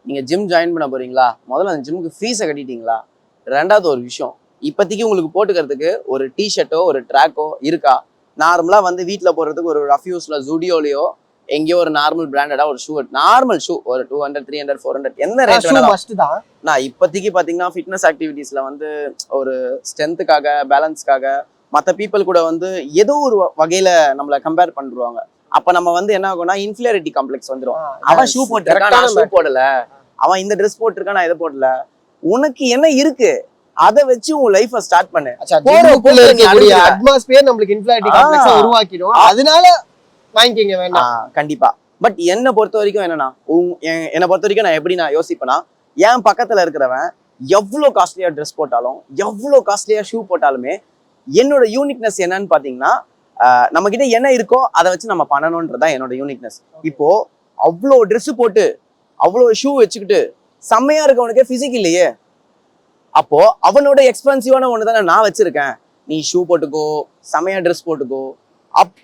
நீங்க gym join பண்ண போறீங்களா, முதல்ல அந்த ஜிம்முக்கு ஃபீஸை கட்டிட்டீங்களா? ரெண்டாவது ஒரு விஷயம், இப்போதைக்கு உங்களுக்கு போட்டுக்கிறதுக்கு ஒரு டிஷர்ட்டோ ஒரு ட்ராக்கோ இருக்கா? நார்மலா வந்து வீட்டில் போடுறதுக்கு ஒரு ரஃப் யூஸ்ல ஜூடியோலையோ எங்கேயோ ஒரு நார்மல் பிராண்டடா ஒரு ஷூ, நார்மல் ஷூ ஒரு 200 300 400 எந்த ரேட் தான். நான் இப்போதைக்கு பாத்தீங்கன்னா ஃபிட்னஸ் ஆக்டிவிட்டீஸ்ல வந்து ஒரு ஸ்ட்ரென்த்துக்காக பேலன்ஸ்க்காக மற்ற பீப்புள் கூட வந்து ஏதோ ஒரு வகையில நம்மளை கம்பேர் பண்ணுவாங்க. அப்ப நம்ம வந்து என்ன ஆகும்னா இன்ஃபீரியாரிட்டி காம்ப்ளெக்ஸ் வந்துடும். அவன் ஷூ போட்டிருக்கான், நான் ஷூ போடல. அவன் இந்த ட்ரெஸ் போட்டிருக்கான், நான் இதை போடல. உனக்கு என்ன இருக்கு, அதை வச்சு உன் லைஃப ஸ்டார்ட் பண்ணு. அட்மாஸ்பியர் நம்மளுக்கு இன்ஃபீரியாரிட்டி காம்ப்ளெக்ஸை உருவாக்கிடும். அதனால வாங்கிக்கங்க வேண்டாம். கண்டிப்பா. பட் என்னை பொறுத்த வரைக்கும் என்னன்னா, என்னை பொறுத்த வரைக்கும் நான் எப்படி நான் யோசிப்பேன்னா, என் பக்கத்துல இருக்கிறவன் எவ்வளோ காஸ்ட்லியா ட்ரெஸ் போட்டாலும் எவ்வளோ காஸ்ட்லியா ஷூ போட்டாலுமே என்னோட யூனிக்னஸ் என்னன்னு பாத்தீங்கன்னா, நம்ம கிட்ட என்ன இருக்கோ அதை வச்சு நம்ம பண்ணணும்ன்றதான் என்னோட யூனிக்னஸ். இப்போ அவ்வளோ ட்ரெஸ் போட்டு அவ்வளோ ஷூ வச்சுக்கிட்டு செம்மையா இருக்கவனுக்கே பிசிக் இல்லையே, அப்போ அவனோட எக்ஸ்பென்சிவான ஒன்று தானே நான் வச்சிருக்கேன். நீ ஷூ போட்டுக்கோ, செம்மையா ட்ரெஸ் போட்டுக்கோ.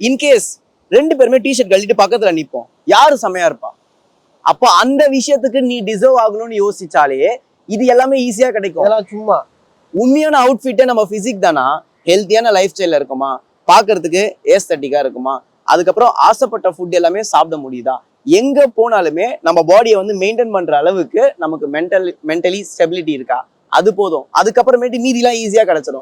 இன்கேஸ் 2 பேருமே டிஷர்ட் கழட்டிட்டு பக்கத்துல நிற்போம், யாரு செம்மையா இருப்பா? அப்போ அந்த விஷயத்துக்கு நீ டிசர்வ் ஆகணும்னு யோசிச்சாலே இது எல்லாமே ஈஸியா கிடைக்கும். சும்மா உண்மையான அவுட்ஃபிட்டே நம்ம பிசிக் தானா, ஹெல்த்தியான லைஃப் ஸ்டைல இருக்குமா, பாக்குறதுக்கு ஏஸ்தட்டிக்கா இருக்குமா, அதுக்கப்புறம் ஆசைப்பட்ட ஃபுட் எல்லாமே சாப்பிட முடியுதா, எங்க போனாலுமே நம்ம பாடியை வந்து மெயின்டைன் பண்ற அளவுக்கு நமக்கு மென்டலி ஸ்டெபிலிட்டி இருக்கா, அது போதும். அதுக்கப்புறமேட்டு மீதிலாம் ஈஸியா கிடைச்சிடும்.